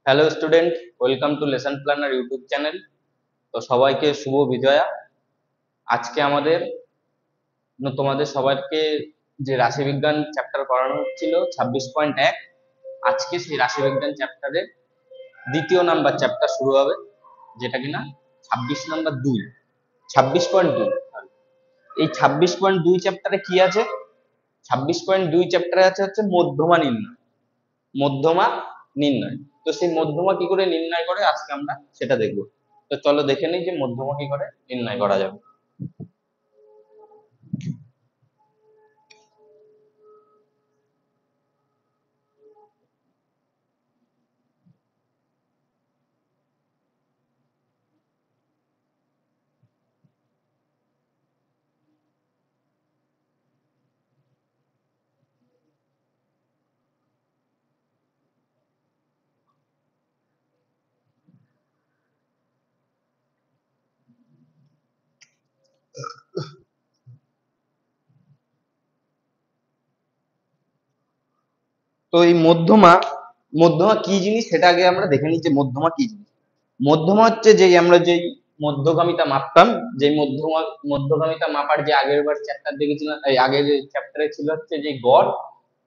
Hello student, welcome to lesson planner YouTube channel. তো সবাইকে শুভ বিজয়া। আজকে তোমাদের সবাইকে যে রাশিবিজ্ঞান চ্যাপ্টার করানো হচ্ছিল 26.1, আজকে সেই রাশিবিজ্ঞান চ্যাপ্টারের দ্বিতীয় নাম্বার চ্যাপ্টার শুরু হবে, যেটা কিনা 26 নাম্বার 2, 26.2। এই 26.2 চ্যাপ্টারে কি আছে? 26.2 চ্যাপ্টারে আছে হচ্ছে মধ্যমা নির্ণয়। মধ্যমা নির্ণয়। তো সেই মধ্যমা কি করে নির্ণয় করে আজকে আমরা সেটা দেখব। তো চলো দেখে নিই যে মধ্যমা কি করে নির্ণয় করা যাবে। তো এই মধ্যমা মধ্যমা কি জিনিস সেটা আগে আমরা দেখে নিই যে মধ্যমা কি জিনিস। মধ্যমা হচ্ছে যে আমরা যেই মধ্যগামিতা মাপতাম, যে মধ্যগামিতা মাপার যে আগের বার চ্যাপ্টার দেখেছিলাম, এই আগের চ্যাপ্টারে ছিল হচ্ছে যে গড়।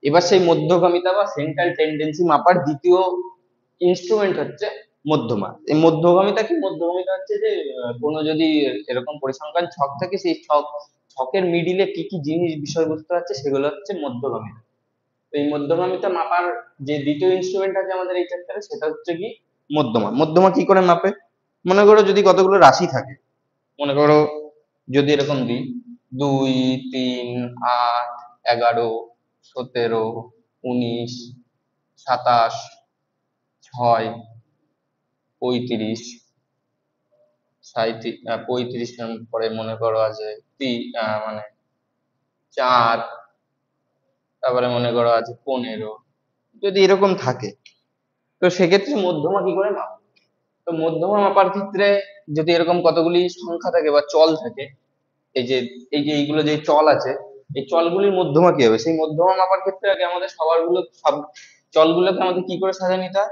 এবার সেই মধ্যগামিতা বা সেন্ট্রাল টেন্ডেন্সি মাপার দ্বিতীয় ইনস্ট্রুমেন্ট হচ্ছে মধ্যমা। এই মধ্যগামিতা কি? মধ্যগামিতা হচ্ছে যে কোনো যদি এরকম পরিসংখ্যান ছক থাকে, সেই ছকের মিডিলে কি কি জিনিস বিষয়বস্তু আছে সেগুলো হচ্ছে মধ্যগামিতা। তো এই মধ্যগামিতা মাপার যে দ্বিতীয় ইনস্ট্রুমেন্ট আছে আমাদের এই চ্যাপ্টারে, সেটা হচ্ছে কি মধ্যমা। মধ্যমা কি করে মাপে? মনে করো যদি কতগুলো রাশি থাকে, মনে করো যদি এরকম দিই 2, 3, 8, 11, 17, 19, 27, 6, 35, 35 পরে মনে করো আছে মানে 4, তারপরে মনে করো আছে 15, যদি এরকম থাকে, তো সেক্ষেত্রে মধ্যমা কি করে মাপবো? তো মধ্যমা মাপার ক্ষেত্রে যদি এরকম কতগুলি সংখ্যা থাকে বা চল থাকে, এই যে এইগুলো যে চল আছে, এই চলগুলির মধ্যমা কি হবে? সেই মধ্যমা মাপার ক্ষেত্রে আগে আমাদের সব চলগুলোকে আমাদের কি করে সাজিয়ে নিতে হয়?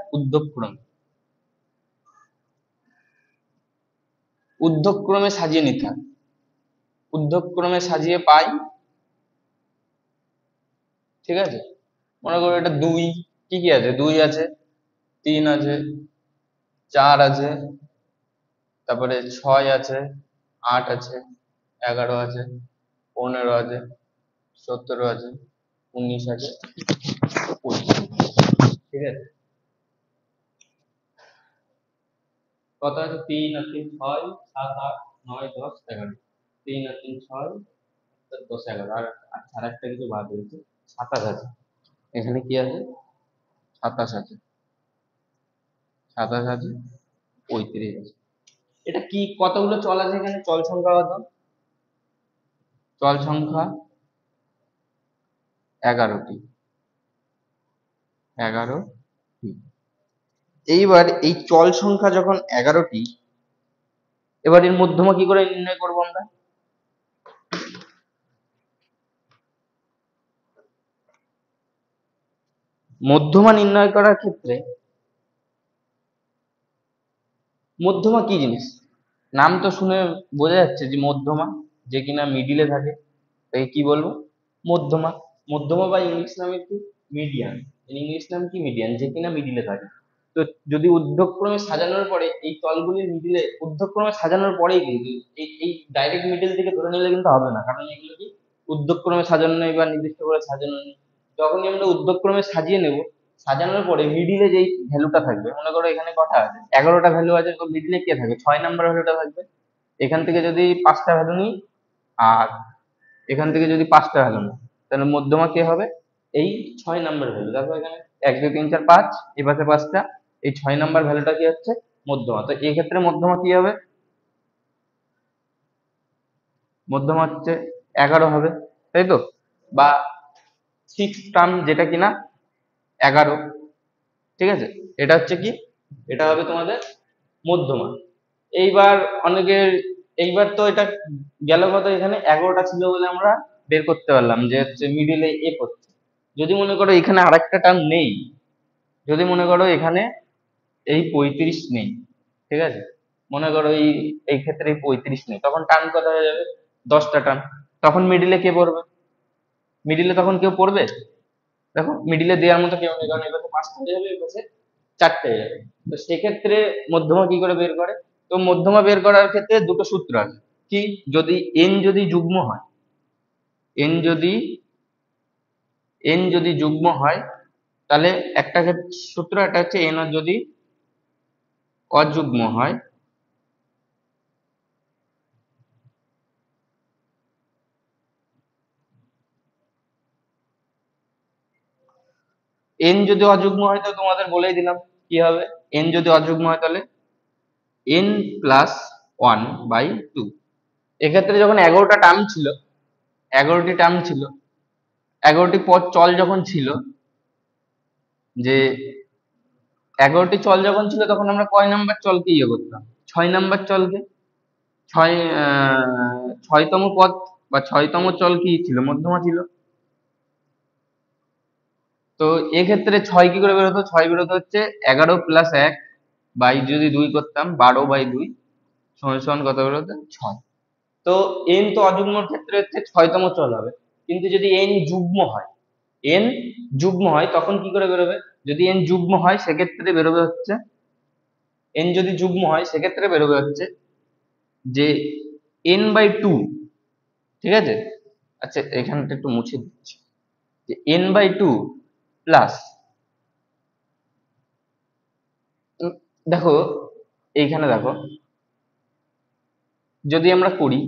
ঊর্ধ্বক্রমে সাজিয়ে নিতে হয়। ঊর্ধ্বক্রমে সাজিয়ে পাই, ঠিক আছে। মনে করো এটা 2, কি কি আছে? 2 আছে, 3 আছে, 4 আছে, তারপরে 6 আছে, 8 আছে, 11 আছে, 15 আছে, 17 আছে, 19 আছে, 20, ঠিক আছে। কত আছে? 3 আর 3 6, 7, 8, 9, 10, 11। 3 আর 3 6, 10, 11, আর একটা কিছু বাদ দিয়েছে, 27 আছে। এখানে কি আছে? 27 আছে, 27 আছে, 35 আছে। এটা কি, কতগুলো চল আছে এখানে? চল সংখ্যা কত? চল সংখ্যা 11টি। 11টি। এইবার এই চল সংখ্যা যখন 11টি, এবার এর মধ্যমা কি করে নির্ণয় করব আমরা? মধ্যমা নির্ণয় করার ক্ষেত্রে মধ্যমা কি জিনিস? নাম তো শুনে বোঝা যাচ্ছে যে মধ্যমা, যে কিনা মিডিলে থাকে, তাকে কি বলবো? মধ্যমা। মধ্যমা বা ইংলিশ নামে কি? মিডিয়ান। ইংলিশ নাম কি? মিডিয়ান, যে কিনা মিডিলে থাকে। তো যদি ঊর্ধ্বক্রমে সাজানোর পরে এই তলগুলির মিডিলে, ঊর্ধ্বক্রমে সাজানোর পরেই কিন্তু এই ডাইরেক্ট মিডিল থেকে ধরে নিলে কিন্তু হবে না, কারণ এগুলো কি ঊর্ধ্বক্রমে সাজানো নেই বা নির্দিষ্ট করে সাজানো নেই। যখনই আমরা ঊর্ধ্বক্রমে সাজিয়ে নেব, সাজানোর পরে মিডিলে যেই ভ্যালুটা থাকবে, মনে করো এখানে কটা আছে? 11টা ভ্যালু আছে, তো মিডিলে কে থাকবে? 6 নাম্বার ভ্যালুটা থাকবে। এখান থেকে যদি 5টা ভ্যালু নিই, আর এখান থেকে যদি 5টা ভ্যালু নিই, তাহলে মধ্যমা কে হবে? এই 6 নাম্বার ভ্যালু। দেখো এখানে 1, 2, 3, 4, 5, এই পাশে 5টা, এই 6 নাম্বার ভ্যালুটা কি হচ্ছে? মধ্যমা। তো এই ক্ষেত্রে মধ্যমা কি হবে? মধ্যমা হচ্ছে 11 হবে, তাই তো? বা 6 টার্ম, যেটা কিনা 11, ঠিক আছে। এটা হচ্ছে কি? এটা হবে তোমাদের মধ্যমা। এইবার অনেকের, এইবার তো এটা গেল কত? এখানে 11টা ছিল বলে আমরা বের করতে পারলাম যে হচ্ছে মিডিলে এ করছে। যদি মনে করো এখানে আরেকটা টার্ম নেই, যদি মনে করো এখানে এই 35 নেই, ঠিক আছে, মনে করো এই এই ক্ষেত্রে এই 35 নেই, তখন টার্ম কত হয়ে যাবে? 10টা টার্ম। তখন মিডিলে কে পড়বে? মিডিলে তখন কেউ পড়বে? দেখো মিডিলে দেওয়ার মতো কেউ নেই, কারণ এই পাশে 5টা হয়ে যাবে, এই পাশে 4টে হয়ে যাবে। তো সেক্ষেত্রে মধ্যমা কি করে বের করে? তো মধ্যমা বের করার ক্ষেত্রে দুটো সূত্র আছে। কি? যদি এন যদি যুগ্ম হয়, এন যদি এন যদি যুগ্ম হয়, তাহলে একটা সূত্র, একটা হচ্ছে এন যদি অযুগ্ম হয়, এন যদি অযুগ্ম হয় তো তোমাদের বলেই দিলাম কি হবে। এন যদি অযুগ্ম হয় তাহলে এন প্লাস 1/2। এক্ষেত্রে যখন 11টা টার্ম ছিল, 11টি টার্ম ছিল, 11টি পদ চল যখন ছিল, যে 11টি চল যখন ছিল, তখন আমরা কয় নাম্বার চলকে ইয়ে করতাম? 6 নাম্বার চলকে। ছয়তম পদ বা 6তম চল কি ছিল? মধ্যমা ছিল। তো এক্ষেত্রে 6 কি করে বেরোতো? 6 বেরোতো হচ্ছে 11+1/যদি 2 করতাম, 12/2 সমান সমান কত বেরোতো? 6। তো এন তো অযুগ্মর ক্ষেত্রে হচ্ছে 6তম চল হবে, কিন্তু যদি এন যুগ্ম হয়, এন যুগ্ম হয় তখন কি করে বেরোবে? যদি এন যুগ্ম হয় সেক্ষেত্রে বেরোবে হচ্ছে, এন যদি যুগ্ম হয় সেক্ষেত্রে বেরোবে হচ্ছে যে n/2, ঠিক আছে। আচ্ছা এখানটা একটু মুছে দিচ্ছি, যে n/2 প্লাস, দেখো এইখানে দেখো, যদি আমরা করি,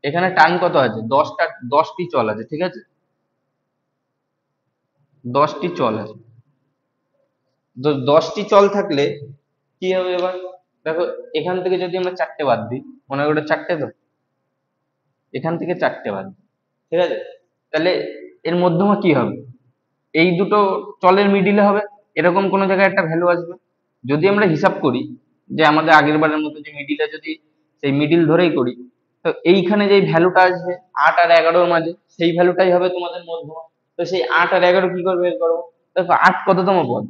এখানে টার্ম কত আছে? 10টি চল আছে, ঠিক আছে, 10টি চল আছে। তো 10টি চল থাকলে কি হবে এবার? দেখো এখান থেকে যদি আমরা 4টে বাদ দিই, মনে করো 4টে, তো এখান থেকে 4টে বাদ দিই, ঠিক আছে, তাহলে এর মধ্যমা কি হবে? এই দুটো চলের মিডিলে হবে, এরকম কোন জায়গায় একটা ভ্যালু আসবে। যদি আমরা হিসাব করি যে আমাদের আগের বারের মতো যে মিডিলে যদি সেই মিডিল ধরেই করি, তো এইখানে যে ভ্যালুটা আসবে 8 আর 11-র মাঝে, সেই ভ্যালুটাই হবে তোমাদের মধ্যমা। তো সেই 8 আর 11 কি করে বের করবো? দেখো 8 কততম পদ?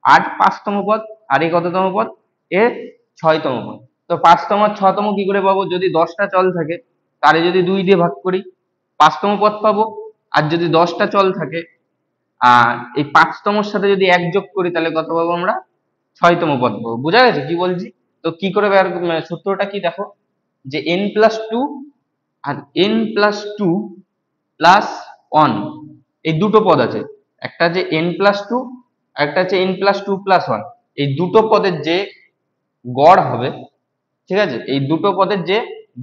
8 5তম পদ, আর এই কততম পদ? এ 6তম পদ। তো 5তম আর 6তম কি করে পাবো? যদি 10টা চল থাকে, তারে যদি 2 দিয়ে ভাগ করি, 5তম পদ পাবো। আর যদি 10টা চল থাকে, আর এই 5তমর সাথে যদি 1 যোগ করি, তাহলে কত পাবো আমরা? 6তম পদ পাবো। বোঝা গেছে কি বলছি? তো কি করে সূত্রটা কি দেখো, যে n+2 আর n+2 প্লাস 1, এই দুটো পদ আছে, একটা যে n+2 আর একটা হচ্ছে n+2 প্লাস 1। এই দুটো পদের যে গড় হবে, ঠিক আছে, এই দুটো পদের যে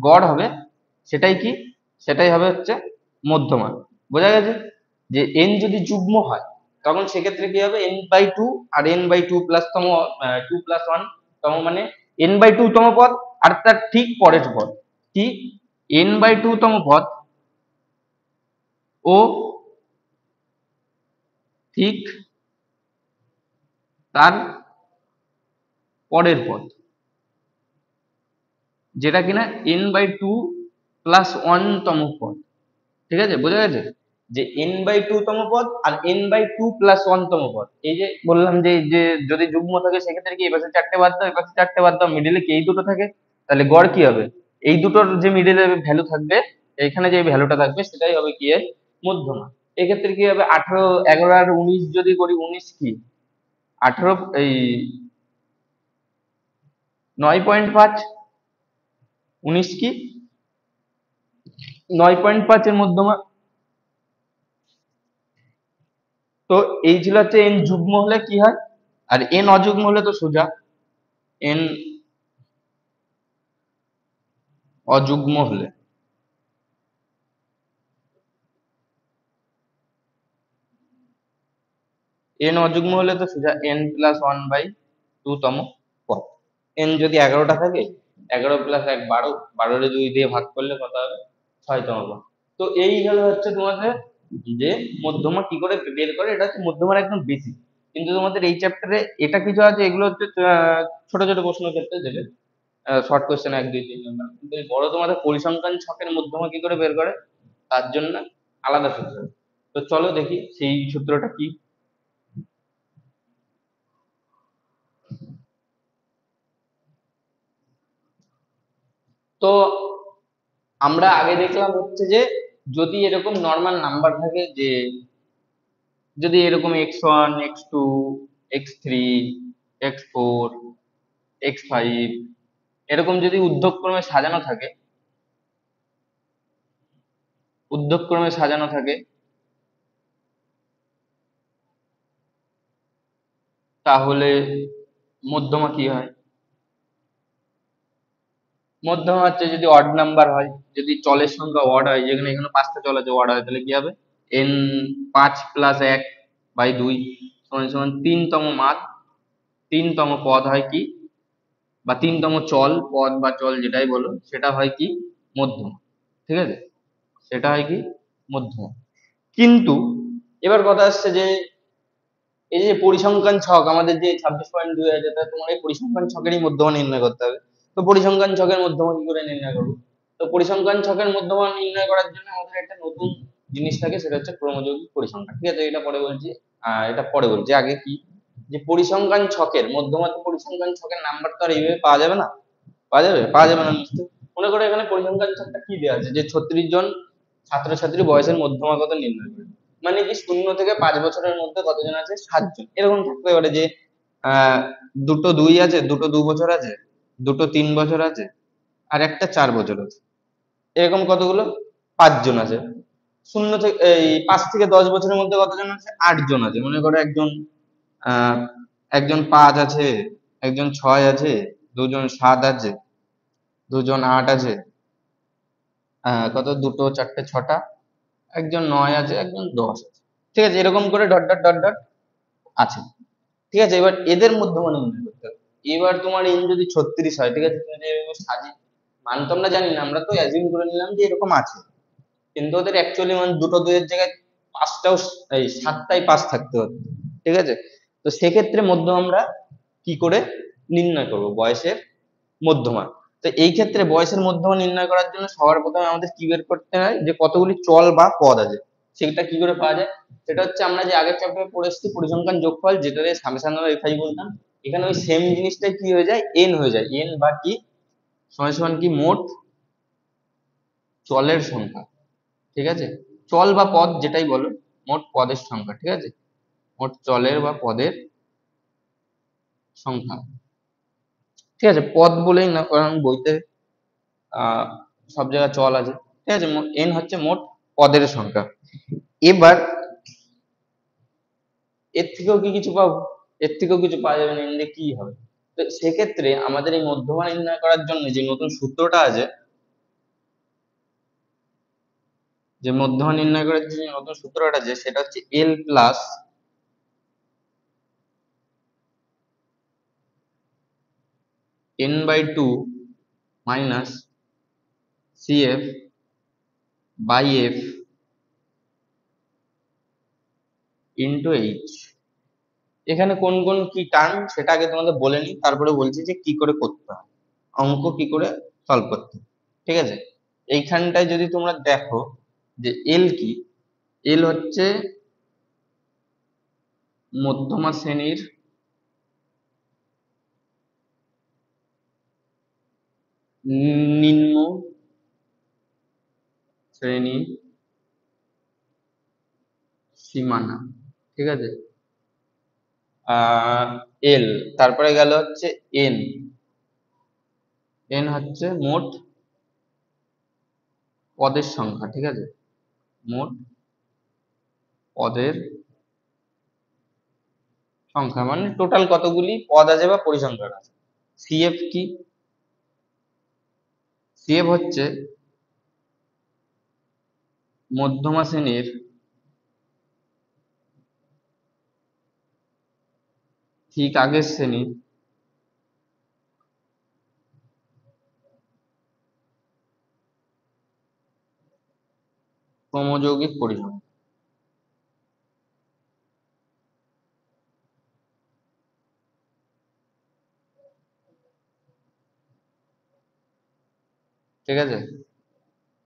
গড় হবে সেটাই কি? সেটাই হবে হচ্ছে মধ্যমা। বোঝা গেছে? যে n যদি যুগ্ম হয় তখন সেক্ষেত্রে কি হবে? n/2 আর n/2 প্লাস তম 2+1 তম, মানে n/2 তম পদ, আর তার ঠিক পরের পদ কি? n/2 তম পদ ও ঠিক তার পরের পদ, যেটা কিনা n/2 প্লাস 1 তম পদ, ঠিক আছে, বোঝা গেছে? যে n/2 তম পদ আর n/2 প্লাস 1 তম পদ, এই যে বললাম যে যে যদি যুগ্ম থাকে সেক্ষেত্রে কি এপাশে 4টে বাদ দাও, এপাশে 4টে বাদ দাও, মিডিলে কি এই দুটো থাকে, তাহলে গড় কি হবে? এই দুটোর যে মিডিলে ভ্যালু থাকবে, এখানে যে ভ্যালুটা থাকবে সেটাই হবে কি এর মধ্যমা। এক্ষেত্রে কি হবে? 18, 11 আর 19 যদি করি, 19 কি? 18 এই 9.5, 19 কি? 9.5 এর মধ্যমা। তো এই ছিল হচ্ছে এন যুগ্ম হলে কি হয়, আর এন অযুগ্ম হলে তো সোজা, এন অযুগ্ম হলে, এন অযুগ্ম হলে তো সোজা n+1/2 তম পদ। এন যদি 11টা থাকে, 11+1 12, 12 2 দিয়ে ভাগ করলে কত হবে? 6তম পদ। তো এই হলো হচ্ছে তোমাদের যে মধ্যমা কি করে বের করে, এটা হচ্ছে মধ্যমার একদম বেসিক। কিন্তু তোমাদের এই চ্যাপ্টারে এটা কিছু আছে, এগুলো হচ্ছে ছোট ছোট প্রশ্ন ক্ষেত্রে দেবে, শর্ট কোশ্চেন 1 2 3 নাম্বার। কিন্তু এই বড় তোমাদের পরিসংখ্যান ছকের মধ্যমা কি করে বের করে, তার জন্য আলাদা সূত্র। তো চলো দেখি সেই সূত্রটা কি। তো আমরা আগে দেখলাম হচ্ছে যে যদি এরকম নর্মাল নাম্বার থাকে, যে যদি এরকম x1 x2 x3 x4 x5 এরকম যদি ঊর্ধ্বক্রমে সাজানো থাকে, ঊর্ধ্বক্রমে সাজানো থাকে, তাহলে মধ্যমা কি হয়? মধ্যমা হচ্ছে যদি অড নাম্বার হয়, যদি চলের সংখ্যা অড হয়, যেখানে এখানে 5টা চল আছে, অড হয়, তাহলে কি হবে? n 5+1/2 সমান সমান 3তম মাদ, 3তম পদ হয় কি, বা 3তম চল, পদ বা চল যেটাই বলো, সেটা হয় কি? মধ্যমা। ঠিক আছে, সেটা হয় কি? মধ্যমা। কিন্তু এবার কথা আসছে যে এই যে পরিসংখ্যান ছক আমাদের যে 26.2 আছে, তা তোমার এই পরিসংখ্যান ছকেরই মধ্যমা নির্ণয় করতে হবে। তো পরিসংখ্যান ছকের মধ্যমা কি করে নির্ণয় করবো? তো পরিসংখ্যান ছকের মধ্যমা নির্ণয় করার জন্য আমাদের একটা নতুন জিনিস থাকে, সেটা হচ্ছে ক্রমযৌগিক পরিসংখ্যান। ঠিক আছে, এটা পরে বলছি। এটা পরে বলছি, আগে কি, যে পরিসংখ্যান ছকের মধ্যমা, তো পরিসংখ্যান ছকের নাম্বার তো আর এইভাবে পাওয়া যাবে না। পাওয়া যাবে? পাওয়া যাবে না নিশ্চয়ই। মনে করো এখানে পরিসংখ্যান ছকটা কি দেওয়া আছে, যে 36 জন ছাত্রছাত্রী বয়সের মধ্যমা কত নির্ণয় করবে। মানে কি, 0 থেকে 5 বছরের মধ্যে কতজন আছে? 7 জন। এরকম থাকতে পারে যে আহ দুটো 2 আছে, দুটো 2 বছর আছে, দুটো 3 বছর আছে, আর একটা 4 বছর আছে। এরকম কতগুলো? 5 জন আছে। 5 থেকে 10 বছরের মধ্যে কতজন আছে? 8 জন আছে। মনে করো আহ একজন 5 আছে, একজন 6 আছে, দুজন 7 আছে, দুজন 8 আছে, কত, দুটো 4টে 6টা, একজন 9 আছে, একজন 10 আছে। ঠিক আছে, এরকম করে ডট ডট ডট ডট আছে। ঠিক আছে, এবার এদের মধ্যমা নির্ণয় করতে হবে। এবার তোমার এন যদি 36 হয়, ঠিক আছে, তুমি যে এরকম মান তো আমরা জানি না, আমরা তো অ্যাজিউম করে নিলাম যে এরকম আছে। কিন্তু ওদের অ্যাকচুয়ালি মান দুটো 2 এর জায়গায় 5টাও, এই 7টাই 5 থাকতে হতো। ঠিক আছে, তো সেক্ষেত্রে মধ্যমা আমরা কি করে নির্ণয় করব? বয়সের মধ্যমা। তো এই ক্ষেত্রে বয়সের মধ্যমা নির্ণয় করার জন্য সবার প্রথমে আমাদের কি বের করতে হয়, যে কতগুলি চল বা পদ আছে। সেটা কি করে পাওয়া যায়? সেটা হচ্ছে আমরা যে আগের চ্যাপ্টারে পড়ে এসেছি পরিসংখ্যান যোগফল, যেটাকে সামেশন বা এফআই বলতাম। এখানে ওই সেম জিনিসটাই কি হয়ে যায়? এন হয়ে যায়। এন বা কি সমান সমান কি, মোট চলের সংখ্যা। ঠিক আছে, চল বা পদ যেটাই বলো, মোট পদের সংখ্যা। ঠিক আছে, মোট চলের বা পদের সংখ্যা। ঠিক আছে, পদ বলেই না, কারণ বইতে আহ সব জায়গায় চল আছে। ঠিক আছে, এন হচ্ছে মোট পদের সংখ্যা। এবার এর থেকেও কি কিছু পাবো? এর থেকেও কিছু পাওয়া যাবে না, এমনি কি হবে? তো সেক্ষেত্রে আমাদের এই মধ্যমা নির্ণয় করার জন্য যে নতুন সূত্রটা আছে, যে মধ্যমা নির্ণয় করার জন্য যে নতুন সূত্রটা আছে, সেটা হচ্ছে L plus n/2 minus CF by F into H. এখানে কোন কোন কি টার্ম সেটা আগে তোমাদের বলে নিই, তারপরে বলছি যে কি করে করতে হয়, অঙ্ক কি করে সলভ করতে হয়। ঠিক আছে, এইখানটায় যদি তোমরা দেখো যে এল কি, এল হচ্ছে মধ্যমা শ্রেণীর নিম্ন শ্রেণী সীমানা। ঠিক আছে, আহ এল, তারপরে গেল হচ্ছে এন। এন হচ্ছে মোট পদের সংখ্যা। ঠিক আছে, মোট পদের সংখ্যা মানে টোটাল কতগুলি পদ আছে বা পরিসংখ্যান আছে। সিএফ কি? সিএফ হচ্ছে মধ্যমা শ্রেণীর ঠিক আগের শ্রেণীর ক্রমযৌগিক পরিসংখ্যান। ঠিক আছে,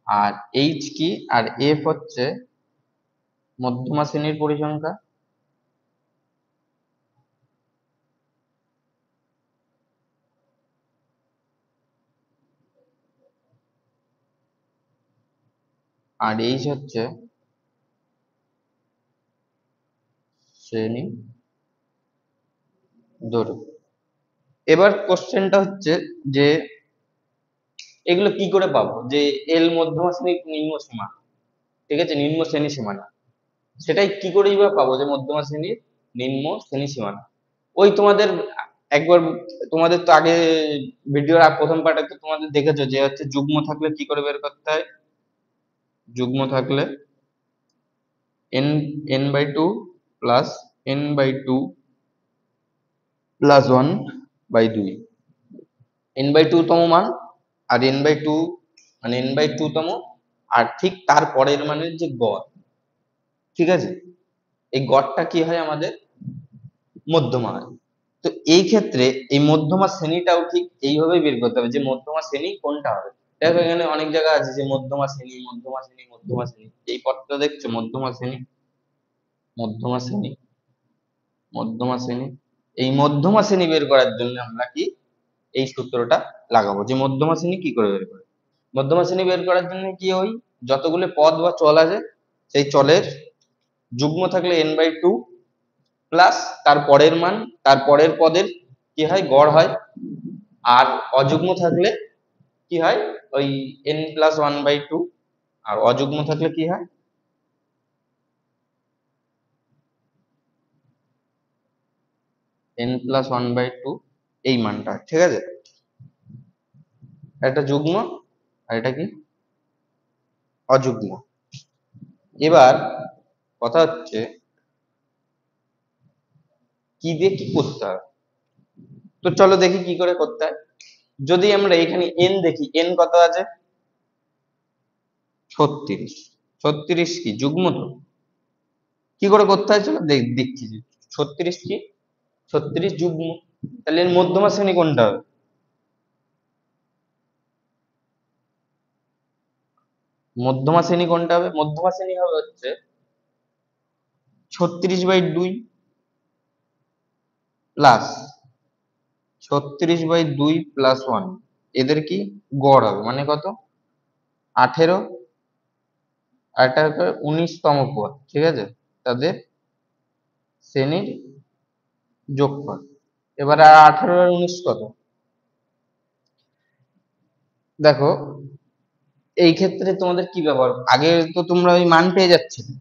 আর এইচ কি, আর এফ হচ্ছে মধ্যমা শ্রেণীর পরিসংখ্যা। আর এইচ হচ্ছে শ্রেণী দৈর্ঘ্য। এবার কোশ্চেনটা হচ্ছে যে এগুলো কি করে পাবো, যে এল মধ্যমা শ্রেণীর নিম্ন সীমা, ঠিক আছে, নিম্ন শ্রেণী সীমানা, সেটাই কি করেই বা পাবো যে মধ্যমা শ্রেণীর নিম্ন শ্রেণী সীমানা? ওই তোমাদের একবার, তোমাদের তো আগে ভিডিওর প্রথম পার্টে তো তোমাদের দেখেছো যে হচ্ছে যুগ্ম থাকলে কি করে বের করতে হয়। যুগ্ম থাকলে n n/2 plus n/2 plus 1/2, n/2 তম মান, আর n/2 মানে n/2 তম, আর ঠিক তার পরের মানের যে গড়, ঠিক আছে, এই গড়টা কি হয় আমাদের মধ্যমা হয়। তো এই ক্ষেত্রে এই মধ্যমা শ্রেণীটাও ঠিক এইভাবেই বের করতে হবে যে মধ্যমা শ্রেণী কোনটা হবে। দেখো এখানে অনেক জায়গা আছে যে মধ্যমা শ্রেণী, মধ্যমা শ্রেণী, মধ্যমা শ্রেণী, এই পদটা দেখছো মধ্যমা শ্রেণী, মধ্যমা শ্রেণী, মধ্যমা শ্রেণী। এই মধ্যমা শ্রেণী বের করার জন্য আমরা কি এই সূত্রটা লাগাবো যে মধ্যমা শ্রেণী কি করে বের করে। মধ্যমা শ্রেণী বের করার জন্য কি ওই যতগুলো পদ বা চল আছে সেই চলের যুগ্ম থাকলে n/2 প্লাস তার পরের মান, তার পরের পদের কি হয় গড় হয়, আর অযুগ্ম থাকলে কি হয় ওই n+1/2, আর অযুগ্ম থাকলে কি হয় n+1/2, এই মানটা, ঠিক আছে। এটা যুগ্ম আর এটা কি অযুগ্ম। এবার কথা হচ্ছে কি দিয়ে কি করতে হবে, তো চলো দেখি কি করে করতে হয়। যদি আমরা এখানে n দেখি, n কত আছে 36, 36 কি যুগ্ম, তো কি করে করতে হয় চলো দেখছি যে 36 কি 36 যুগ্ম, তাহলে এর মধ্যমা শ্রেণী কোনটা হবে? মধ্যমা শ্রেণী কোনটা হবে? মধ্যমা শ্রেণী হবে হচ্ছে 36/2 প্লাস 36/2 প্লাস 1, এদের কি গড় হবে, মানে কত 18, আর এটা হবে 19তম পদ, ঠিক আছে, তাদের শ্রেণীর যোগফল। এবার আর 18 আর 19 কত, দেখো এই ক্ষেত্রে তোমাদের কি ব্যাপার, আগে তো তোমরা ওই মান পেয়ে যাচ্ছিলে,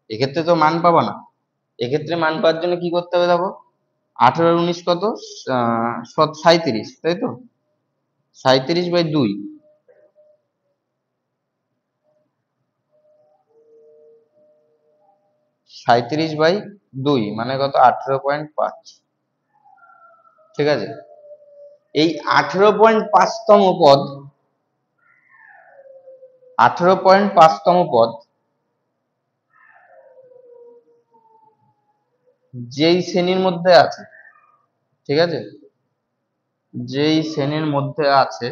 এক্ষেত্রে তো মান পাবা না। এক্ষেত্রে মান পাওয়ার জন্য কি করতে হবে দেখো, 18 আর 19 কত 37, তাই তো, 37/2, 37/2 মানে কত 18.5, ঠিক আছে। এই 18.5তম পদ, 18.5তম পদ যেই শ্রেণীর মধ্যে আছে, ঠিক আছে, যেই শ্রেণীর মধ্যে আছে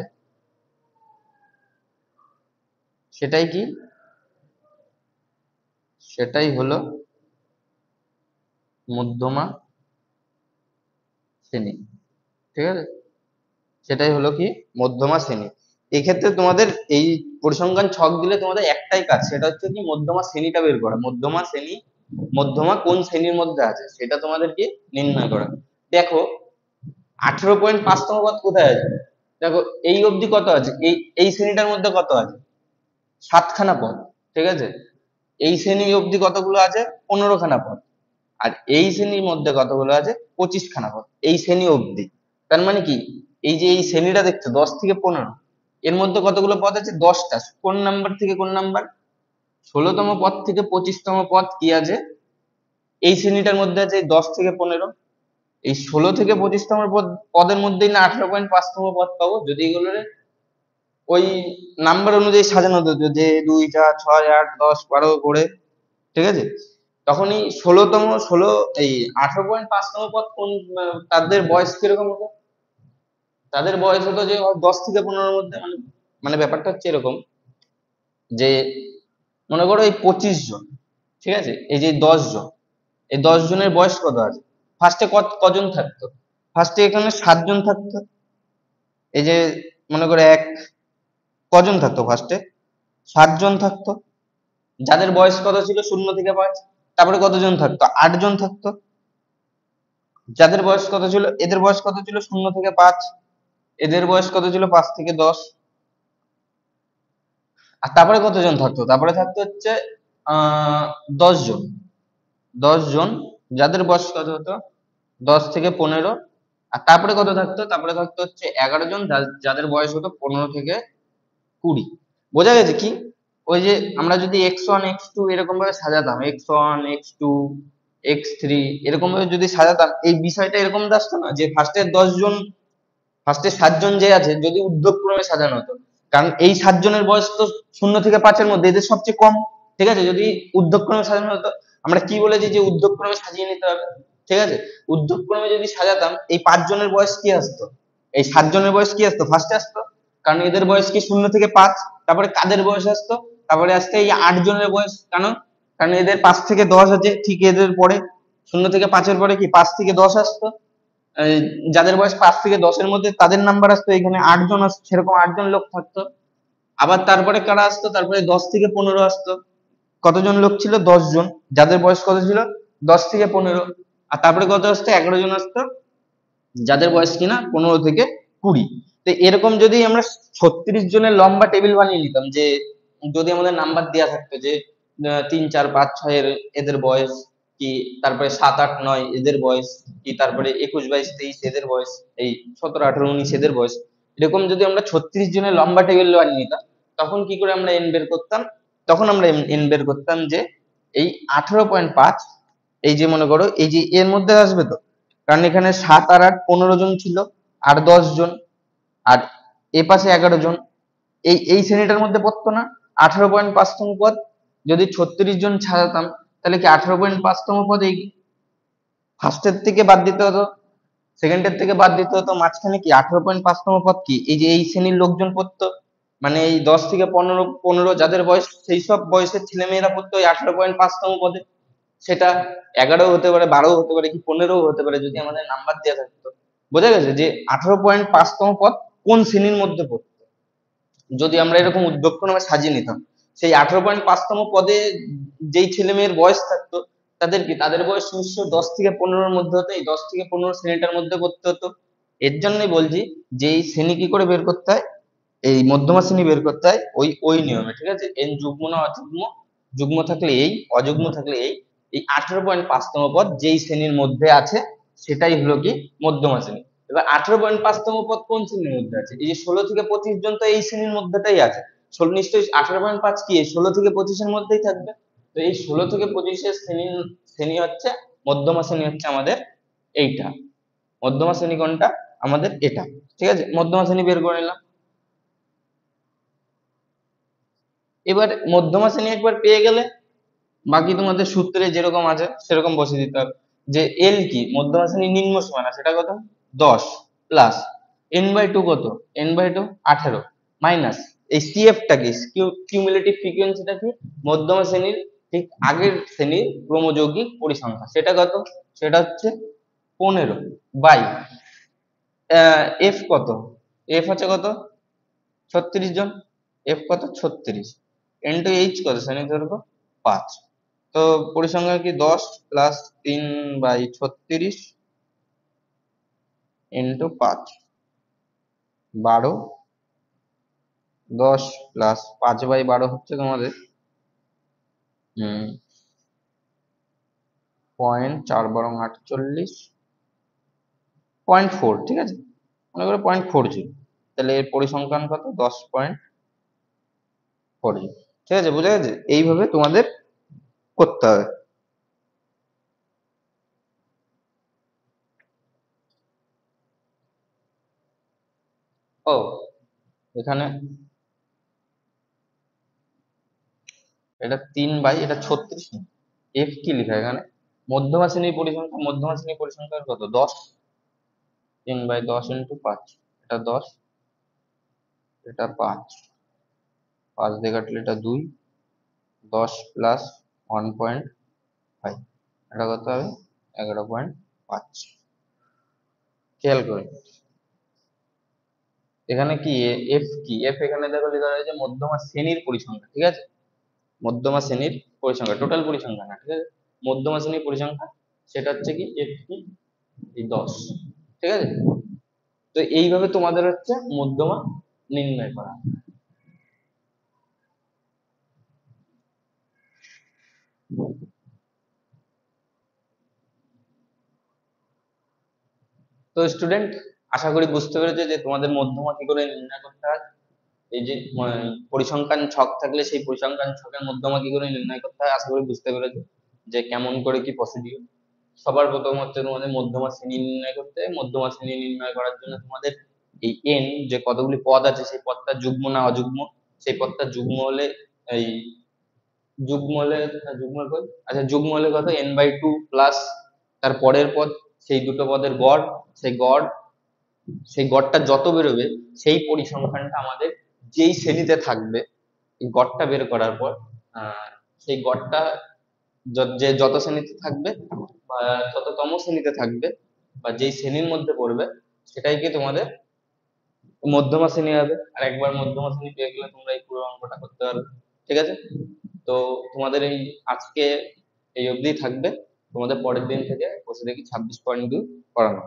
সেটাই কি, সেটাই হলো মধ্যমা শ্রেণী, ঠিক আছে, সেটাই হলো কি মধ্যমা শ্রেণী। এক্ষেত্রে তোমাদের এই পরিসংখ্যান ছক দিলে তোমাদের একটাই কাজ, সেটা হচ্ছে কি মধ্যমা শ্রেণীটা বের করা, মধ্যমা শ্রেণী, মধ্যমা কোন শ্রেণীর মধ্যে আছে সেটা তোমাদেরকে নির্ণয় করা। দেখো 18.5তম পদ কোথায় আছে, দেখো এই অবধি কত আছে, এই এই শ্রেণীটার মধ্যে কত আছে 7খানা পদ, ঠিক আছে, এই শ্রেণী অবধি কতগুলো আছে 15খানা পদ, আর এই শ্রেণীর মধ্যে কতগুলো আছে 25খানা পদ, এই শ্রেণী অবধি। তার মানে কি এই যে এই শ্রেণীটা দেখছো 10 থেকে 15, এর মধ্যে কতগুলো পদ আছে 10টা, কোন নাম্বার থেকে কোন নাম্বার 16তম পদ থেকে 25তম পদ কি আছে এই শ্রেণীটার মধ্যে আছে 10 থেকে 15, এই 16 থেকে 25তম পদের মধ্যেই না 18.5তম পদ পাবো, যদি এগুলো ওই নাম্বার অনুযায়ী সাজানো হতো যে 2 4 6 8 10 12 করে, ঠিক আছে, তখনই 18.5তম পদ কোন তাদের বয়স কিরকম হতো, তাদের বয়স হতো যে 10 থেকে 15-র মধ্যে, মানে মানে ব্যাপারটা হচ্ছে এরকম যে মনে করো এই 25 জন, ঠিক আছে, এই যে 10 জন, এই 10 জনের বয়স কত আছে, ফার্স্টে কজন থাকতো, ফার্স্টে এখানে 7জন থাকতো, এই যে মনে করো কজন থাকতো ফার্স্টে 7জন থাকতো, যাদের বয়স কত ছিল 0 থেকে 5, তারপরে কতজন থাকতো? 8 জন থাকতো। যাদের বয়স কত ছিল, এদের বয়স কত ছিল 0 থেকে 5, এদের বয়স কত ছিল 5 থেকে 10, আর তারপরে কতজন থাকতো? তারপরে থাকতো হচ্ছে 10 জন। 10 জন যাদের বয়স কত হতো 10 থেকে 15, আর তারপরে কত থাকতো? তারপরে থাকতো হচ্ছে 11 জন যাদের বয়স হতো 15 থেকে 20। বোঝা গেছে কি? ওই যে আমরা যদি x1 x2 এরকম ভাবে সাজাতাম, x1 x2 x3 এরকম ভাবে যদি সাজাতাম, এই বিষয়টা এরকম আসতো না যে ফার্স্টে 7 জন যে আছে যদি ঊর্ধ্বক্রমে সাজানো হতো, কারণ এই 7 জনের বয়স তো 0 থেকে 5-এর মধ্যে এদের সবচেয়ে কম। ঠিক আছে, যদি ঊর্ধ্বক্রমে সাজানো হতো, আমরা কি বলেছি যে ঊর্ধ্বক্রমে সাজিয়ে নিতে হবে। ঠিক আছে, ঊর্ধ্বক্রমে যদি সাজাতাম এই 5 জনের বয়স কি আসতো, এই 7 জনের বয়স কি আসতো, ফার্স্টে আসতো, কারণ এদের বয়স কি 0 থেকে 5। তারপরে কাদের বয়স আসতো? তারপরে আসতো এই 8 জনের বয়স। কেন? কারণ এদের 5 থেকে 10 আছে, ঠিক এদের পরে 0 থেকে 5-এর পরে কি 5 থেকে 10 আসতো। এই যাদের বয়স 5 থেকে 10-এর মধ্যে তাদের নাম্বার আসতো, এখানে 8 জন আসতো, সেরকম 8 জন লোক থাকতো। আবার তারপরে কারা আসতো? তারপরে 10 থেকে 15 আসতো। কতজন লোক ছিল? 10 জন, যাদের বয়স কত ছিল 10 থেকে 15। আর তারপরে কত আসতো? 11 জন আসতো, যাদের বয়স কিনা 15 থেকে 20। তো এরকম যদি আমরা 36 জনের লম্বা টেবিল বানিয়ে নিতাম, যে যদি আমাদের নাম্বার দেওয়া থাকতো যে 3 4 5 6 এদের বয়স কি, তারপরে 7 8 9 এদের বয়স কি, তারপরে 21 22 23 এদের বয়স, এই 17 18 19 এদের বয়স, এরকম যদি আমরা 36 জনের লম্বা টেবিল বানিয়ে নিতাম, তখন কি করে আমরা এন বের করতাম? তখন আমরা এন বের করতাম যে এই 18.5, এই যে মনে করো এই যে এর মধ্যে আসবে তো, কারণ এখানে 7 আর 8 15 জন ছিল, আর 10 জন, আর এ পাশে 11 জন, এই এই শ্রেণীটার মধ্যে পড়তো না 18.5তম পদ। যদি 36 জন সাজাতাম, তাহলে কি 18.5তম পদ এই ফার্স্টের থেকে বাদ দিতে হতো, সেকেন্ডের থেকে বাদ দিতে হতো, মাঝখানে কি 18.5তম পদ কি এই যে এই শ্রেণীর লোকজন পড়তো, মানে এই 10 থেকে 15 যাদের বয়স সেই সব বয়সের ছেলেমেয়েরা পড়তো ওই 18.5তম পদে। সেটা 11 হতে পারে, 12 হতে পারে, কি 15 হতে পারে, যদি আমাদের নাম্বার দেওয়া থাকতো। বোঝা গেছে যে 18.5তম পদ কোন শ্রেণীর মধ্যে পড়তো, যদি আমরা এরকম উদ্যমক্রমে সাজিয়ে নিতাম। সেই 18.5তম পদে যেই ছেলে মেয়ের বয়স থাকতো, তাদের কি তাদের বয়স নিশ্চয় 10 থেকে 15-এর মধ্যে হতো, এই 10 থেকে 15 শ্রেণীটার মধ্যে পড়তে হতো। এর জন্যই বলছি যে এই শ্রেণী কি করে বের করতে হয়, এই মধ্যমা শ্রেণী বের করতে হয় ওই ওই নিয়মে। ঠিক আছে, এন যুগ্ম না অযুগ্ম, যুগ্ম থাকলে এই, অযুগ্ম থাকলে এই, এই 18.5তম পদ যেই শ্রেণীর মধ্যে আছে সেটাই হলো কি মধ্যমা শ্রেণী। এবার 18.5তম পদ কোন শ্রেণীর মধ্যে আছে? এই যে 16 থেকে 25 জন তো এই শ্রেণীর মধ্যেটাই আছে। নিশ্চয়ই 18.5 কি এই 16 থেকে 25-এর মধ্যেই থাকবে। তো এই 16 থেকে 25-এর শ্রেণী হচ্ছে মধ্যমা শ্রেণী, হচ্ছে আমাদের এইটা। মধ্যমা শ্রেণী কোনটা? আমাদের এটা। ঠিক আছে, মধ্যমা শ্রেণী বের করে নিলাম। এবার মধ্যমা শ্রেণী একবার পেয়ে গেলে, বাকি তোমাদের সূত্রে যেরকম আছে সেরকম বসিয়ে দিতে হবে। যে এল কি মধ্যমা শ্রেণীর নিম্ন সীমানা, সেটা কত? 10 প্লাস n/2 কত? n/2 18 মাইনাস এই সিএফ টা কি, কিউমুলেটিভ ফ্রিকোয়েন্সিটা কি, মধ্যমা শ্রেণীর ঠিক আগের শ্রেণীর ক্রমযৌগিক পরিসংখ্যা, সেটা কত? সেটা হচ্ছে 15 বাই এফ কত? এফ হচ্ছে কত? 36 জন। এফ কত? 36। ইন্টু এইচ কত? শ্রেণী দৈর্ঘ্য 5। তো পরিসংখ্যা কি 10 প্লাস 3/36 ইন্টু 5, 12। 10 প্লাস 5/12 হচ্ছে তোমাদের 0.4 × 48 0.4। ঠিক আছে, মনে করো 0.40, তাহলে এর পরিসংখ্যান কত? 10.40। ঠিক আছে, বুঝা গেছে? এইভাবে তোমাদের করতে হবে। ও, এখানে এটা 3 বাই এটা 36 না, এফ কি লেখা এখানে? মধ্যমা শ্রেণীর পরিসংখ্যা, মধ্যমা শ্রেণীর পরিসংখ্যার কত? 10। 3/10 ইন্টু 5, এটা 10, এটা 5, 5 দিয়ে কাটলে এটা 2, 10 প্লাস 1.5, এটা কত হবে? 11.5। খেয়াল করে এখানে কি এফ কি, এফ এখানে দেখো লেখা রয়েছে মধ্যমা শ্রেণীর পরিসংখ্যা। ঠিক আছে, মধ্যমা শ্রেণীর পরিসংখ্যা, টোটাল পরিসংখ্যা না, ঠিক আছে, মধ্যমা শ্রেণীর পরিসংখ্যা সেটা হচ্ছে কি এই 10, ঠিক আছে। তো এইভাবে তোমাদের হচ্ছে মধ্যমা নির্ণয় করা। তো স্টুডেন্ট, আশা করি বুঝতে পেরেছো যে তোমাদের মধ্যমা কি করে নির্ণয় করতে হয়। এই যে পরিসংখ্যান ছক থাকলে সেই পরিসংখ্যান ছকের মধ্যমা কি করে নির্ণয় করতে হয়, আশা করি বুঝতে পেরেছো যে কেমন করে কি প্রসিডিউর। সবার প্রথম হচ্ছে তোমাদের মধ্যমা শ্রেণী নির্ণয় করতে হবে। মধ্যমা শ্রেণী নির্ণয় করার জন্য তোমাদের এই এন যে কতগুলি পদ আছে সেই পদটা যুগ্ম না অযুগ্ম, সেই পদটা যুগ্ম হলে এই যুগ্ম হলে যুগ্ম কই, আচ্ছা যুগ্ম হলে কত n/2 প্লাস তার পরের পদ, সেই দুটো পদের গড়, সেই গড়, সেই গড়টা যত বেরোবে সেই পরিসংখ্যানটা আমাদের যেই শ্রেণীতে থাকবে, এই গড়টা বের করার পর সেই গড়টা যে যত শ্রেণীতে থাকবে বা তততম শ্রেণীতে থাকবে বা যেই শ্রেণীর মধ্যে পড়বে সেটাই কি তোমাদের মধ্যমা শ্রেণী হবে। আর একবার মধ্যমা শ্রেণী পেয়ে গেলে তোমরা এই পুরো অঙ্কটা করতে পারবে, ঠিক আছে। তো তোমাদের এই আজকে এই অবধি থাকবে, তোমাদের পরের দিন থেকে বসে দেখি 26.2 করানো।